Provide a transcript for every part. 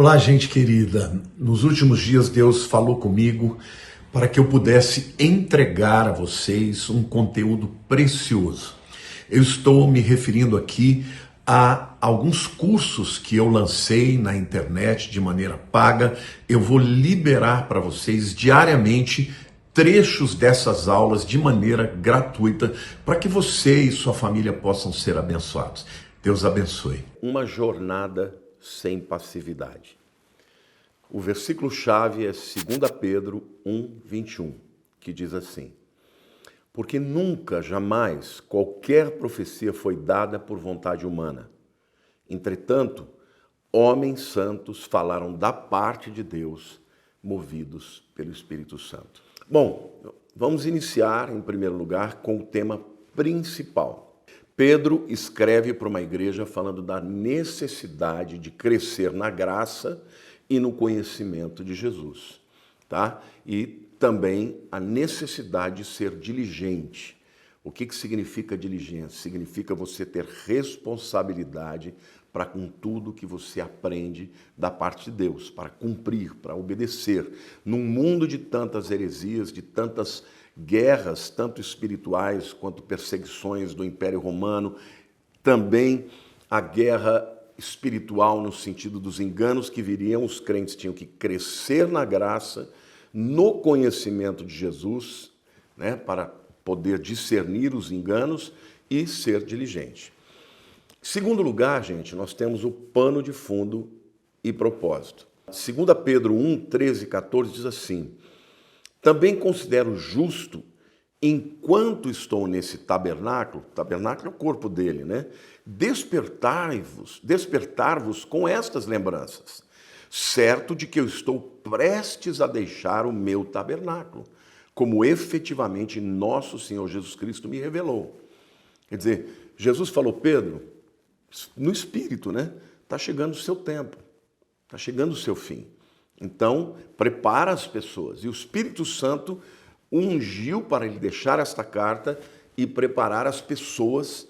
Olá, gente querida. Nos últimos dias, Deus falou comigo para que eu pudesse entregar a vocês um conteúdo precioso. Eu estou me referindo aqui a alguns cursos que eu lancei na internet de maneira paga. Eu vou liberar para vocês diariamente trechos dessas aulas de maneira gratuita para que você e sua família possam ser abençoados. Deus abençoe. Uma jornada sem passividade. O versículo-chave é 2 Pedro 1:21, que diz assim: porque nunca, jamais, qualquer profecia foi dada por vontade humana. Entretanto, homens santos falaram da parte de Deus, movidos pelo Espírito Santo. Bom, vamos iniciar, em primeiro lugar, com o tema principal. Pedro escreve para uma igreja falando da necessidade de crescer na graça e no conhecimento de Jesus, tá? E também a necessidade de ser diligente. O que significa diligência? Significa você ter responsabilidade para com tudo que você aprende da parte de Deus, para cumprir, para obedecer. Num mundo de tantas heresias, de tantas guerras, tanto espirituais quanto perseguições do Império Romano, também a guerra espiritual no sentido dos enganos que viriam, os crentes tinham que crescer na graça, no conhecimento de Jesus, né, para poder discernir os enganos e ser diligente. Em segundo lugar, gente, nós temos o pano de fundo e propósito. 2 Pedro 1, 13 e 14 diz assim: também considero justo, enquanto estou nesse tabernáculo é o corpo dele, né? Despertar-vos com estas lembranças, certo de que eu estou prestes a deixar o meu tabernáculo, como efetivamente nosso Senhor Jesus Cristo me revelou. Quer dizer, Jesus falou: Pedro, no Espírito, né? Está chegando o seu tempo, está chegando o seu fim. Então, prepara as pessoas. E o Espírito Santo ungiu para ele deixar esta carta e preparar as pessoas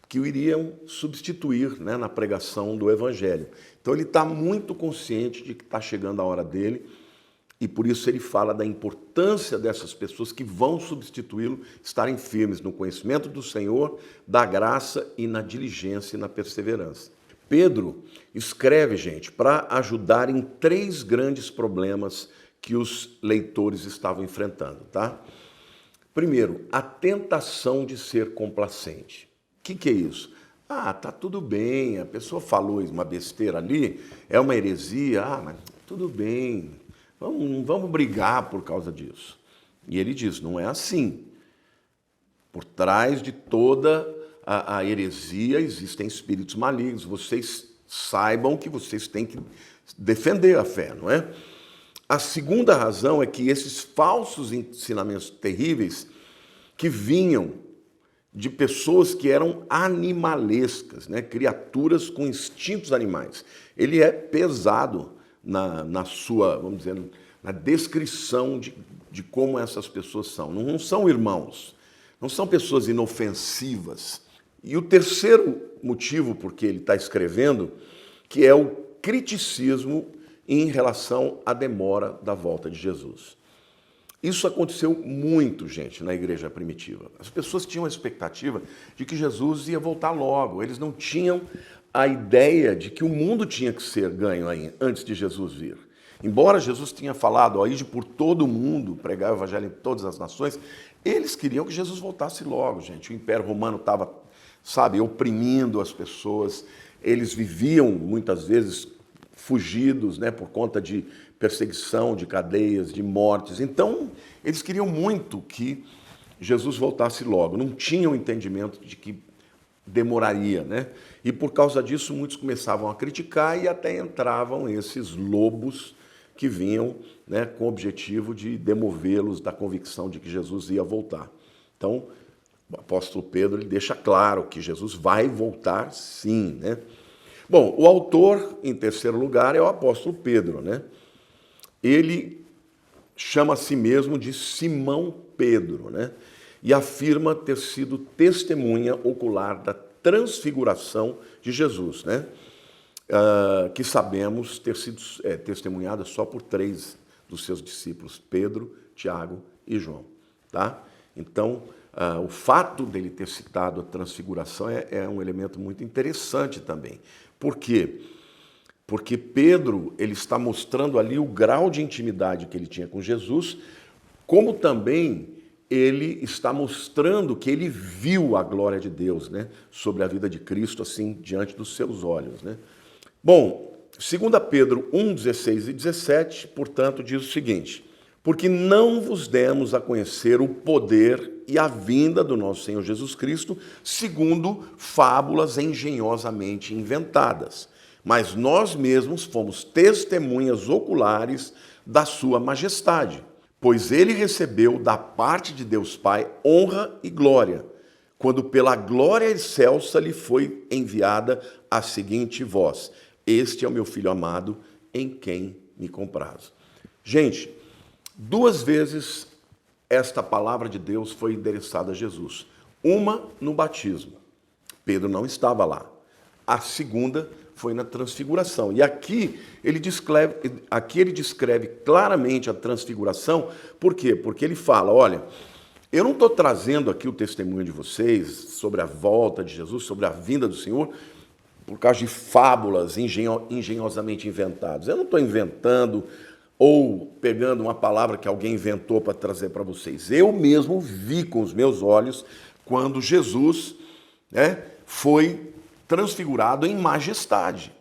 que o iriam substituir, né, na pregação do Evangelho. Então, ele está muito consciente de que está chegando a hora dele e por isso ele fala da importância dessas pessoas que vão substituí-lo estarem firmes no conhecimento do Senhor, da graça e na diligência e na perseverança. Pedro escreve, gente, para ajudar em 3 grandes problemas que os leitores estavam enfrentando, tá? Primeiro, a tentação de ser complacente. O que é isso? Ah, tá tudo bem, a pessoa falou uma besteira ali, é uma heresia, mas tudo bem, vamos brigar por causa disso. E ele diz, não é assim. Por trás de toda a heresia existem espíritos malignos. Vocês saibam que vocês têm que defender a fé, não é? A segunda razão é que esses falsos ensinamentos terríveis que vinham de pessoas que eram animalescas, né? Criaturas com instintos animais. Ele é pesado na sua, vamos dizer, na descrição de como essas pessoas são. Não são irmãos, não são pessoas inofensivas. E o terceiro motivo por que ele está escrevendo, que é o criticismo em relação à demora da volta de Jesus. Isso aconteceu muito, gente, na igreja primitiva. As pessoas tinham a expectativa de que Jesus ia voltar logo. Eles não tinham a ideia de que o mundo tinha que ser ganho aí, antes de Jesus vir. Embora Jesus tenha falado, ide por todo o mundo, pregar o evangelho em todas as nações, eles queriam que Jesus voltasse logo, gente. O Império Romano estava, oprimindo as pessoas. Eles viviam, muitas vezes, fugidos, né, por conta de perseguição, de cadeias, de mortes. Então, eles queriam muito que Jesus voltasse logo. Não tinham entendimento de que demoraria, né? E por causa disso, muitos começavam a criticar e até entravam esses lobos que vinham, né, com o objetivo de demovê-los da convicção de que Jesus ia voltar. Então, o apóstolo Pedro ele deixa claro que Jesus vai voltar sim, né? Bom, o autor, em terceiro lugar, é o apóstolo Pedro, né? Ele chama a si mesmo de Simão Pedro, né? E afirma ter sido testemunha ocular da transfiguração de Jesus, né? que sabemos ter sido testemunhada só por 3 dos seus discípulos, Pedro, Tiago e João. Tá? Então, o fato dele ter citado a transfiguração é um elemento muito interessante também. Por quê? Porque Pedro ele está mostrando ali o grau de intimidade que ele tinha com Jesus, como também ele está mostrando que ele viu a glória de Deus, né, sobre a vida de Cristo, assim, diante dos seus olhos, né? Bom, 2 Pedro 1, 16 e 17, portanto, diz o seguinte: porque não vos demos a conhecer o poder e a vinda do nosso Senhor Jesus Cristo, segundo fábulas engenhosamente inventadas, mas nós mesmos fomos testemunhas oculares da sua majestade, pois ele recebeu da parte de Deus Pai honra e glória, quando pela glória excelsa lhe foi enviada a seguinte voz: este é o meu Filho amado, em quem me comprazo. Gente, 2 vezes esta palavra de Deus foi endereçada a Jesus. Uma no batismo. Pedro não estava lá. A segunda foi na transfiguração. E aqui ele descreve claramente a transfiguração. Por quê? Porque ele fala, olha, eu não estou trazendo aqui o testemunho de vocês sobre a volta de Jesus, sobre a vinda do Senhor, por causa de fábulas engenhosamente inventadas. Eu não estou inventando ou pegando uma palavra que alguém inventou para trazer para vocês. Eu mesmo vi com os meus olhos quando Jesus, né, foi transfigurado em majestade,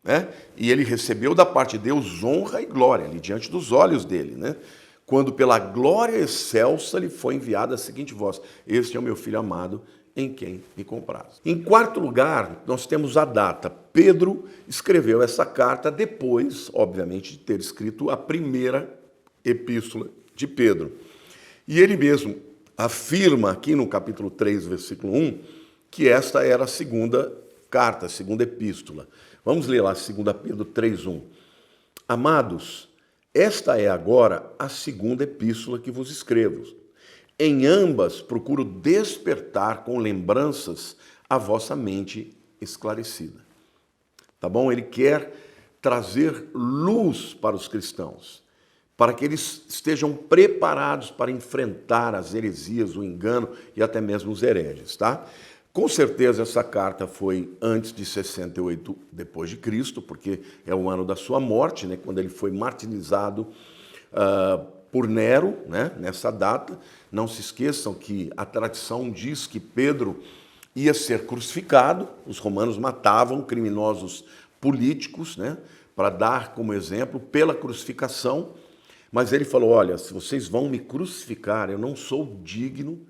né? E ele recebeu da parte de Deus honra e glória ali diante dos olhos dele, né? Quando pela glória excelsa lhe foi enviada a seguinte voz: este é o meu Filho amado, em quem me comprazo. Em quarto lugar, nós temos a data. Pedro escreveu essa carta depois, obviamente, de ter escrito a primeira epístola de Pedro. E ele mesmo afirma aqui no capítulo 3, versículo 1, que esta era a segunda carta, a segunda epístola. Vamos ler lá, 2 Pedro 3:1. Amados, esta é agora a segunda epístola que vos escrevo. Em ambas procuro despertar com lembranças a vossa mente esclarecida. Tá bom? Ele quer trazer luz para os cristãos, para que eles estejam preparados para enfrentar as heresias, o engano e até mesmo os hereges, tá? Com certeza essa carta foi antes de 68 depois de Cristo, porque é o ano da sua morte, né, quando ele foi martirizado por Nero, né, nessa data. Não se esqueçam que a tradição diz que Pedro ia ser crucificado, os romanos matavam criminosos políticos, né, para dar como exemplo pela crucificação, mas ele falou, olha, se vocês vão me crucificar, eu não sou digno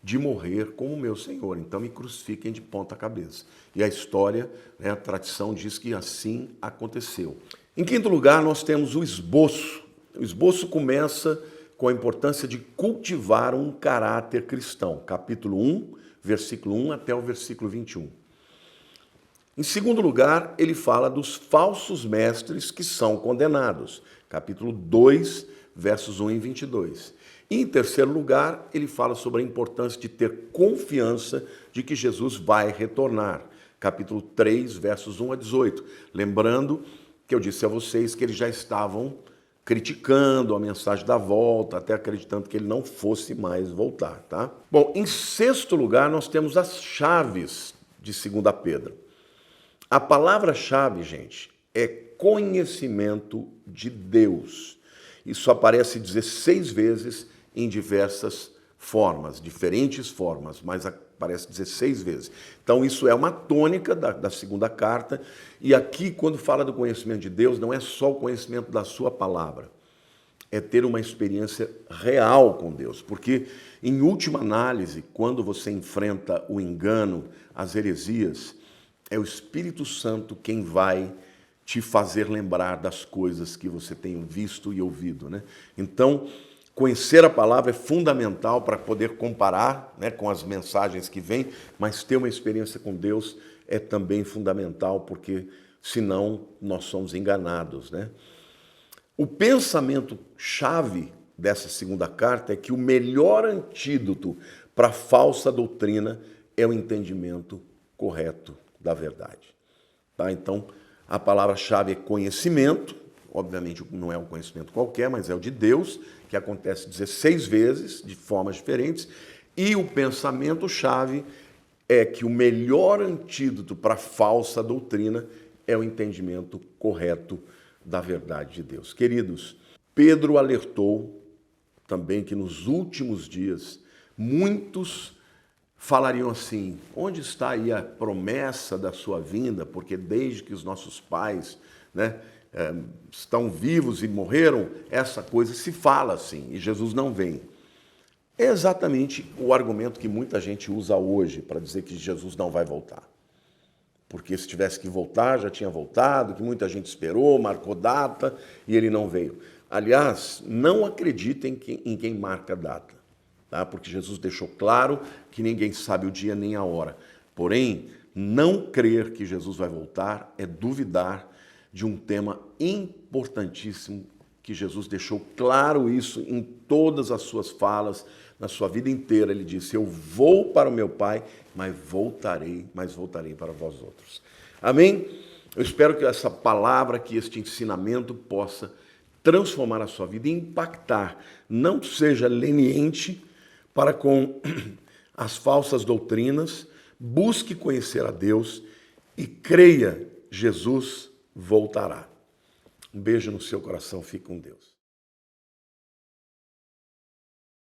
de morrer como meu Senhor, então me crucifiquem de ponta cabeça. E a história, né, a tradição diz que assim aconteceu. Em quinto lugar, nós temos o esboço. O esboço começa com a importância de cultivar um caráter cristão. Capítulo 1, versículo 1 até o versículo 21. Em segundo lugar, ele fala dos falsos mestres que são condenados. Capítulo 2, versos 1 e 22. E em terceiro lugar, ele fala sobre a importância de ter confiança de que Jesus vai retornar. Capítulo 3, versos 1 a 18. Lembrando que eu disse a vocês que eles já estavam criticando a mensagem da volta, até acreditando que ele não fosse mais voltar, tá? Bom, em sexto lugar, nós temos as chaves de 2 Pedro. A palavra-chave, gente, é conhecimento de Deus. Isso aparece 16 vezes em diversas formas, diferentes formas, mas aparece 16 vezes. Então, isso é uma tônica da segunda carta. E aqui, quando fala do conhecimento de Deus, não é só o conhecimento da sua palavra, é ter uma experiência real com Deus. Porque, em última análise, quando você enfrenta o engano, as heresias, é o Espírito Santo quem vai te fazer lembrar das coisas que você tem visto e ouvido, né? Então, conhecer a palavra é fundamental para poder comparar, né, com as mensagens que vêm, mas ter uma experiência com Deus é também fundamental, porque senão nós somos enganados, né? O pensamento-chave dessa segunda carta é que o melhor antídoto para a falsa doutrina é o entendimento correto da verdade. Tá? Então, A palavra-chave é conhecimento, obviamente não é um conhecimento qualquer, mas é o de Deus, que acontece 16 vezes, de formas diferentes, e o pensamento-chave é que o melhor antídoto para a falsa doutrina é o entendimento correto da verdade de Deus. Queridos, Pedro alertou também que nos últimos dias muitos falariam assim: onde está aí a promessa da sua vinda? Porque desde que os nossos pais, estão vivos e morreram, essa coisa se fala assim, e Jesus não vem. É exatamente o argumento que muita gente usa hoje para dizer que Jesus não vai voltar. Porque se tivesse que voltar, já tinha voltado, que muita gente esperou, marcou data e ele não veio. Aliás, não acreditem em quem marca data, tá? Porque Jesus deixou claro que ninguém sabe o dia nem a hora. Porém, não crer que Jesus vai voltar é duvidar de um tema importantíssimo que Jesus deixou claro isso em todas as suas falas, na sua vida inteira. Ele disse: eu vou para o meu Pai, mas voltarei para vós outros. Amém? Eu espero que essa palavra, que este ensinamento possa transformar a sua vida e impactar. Não seja leniente para com as falsas doutrinas, busque conhecer a Deus e creia, Jesus voltará. Um beijo no seu coração, fique com Deus.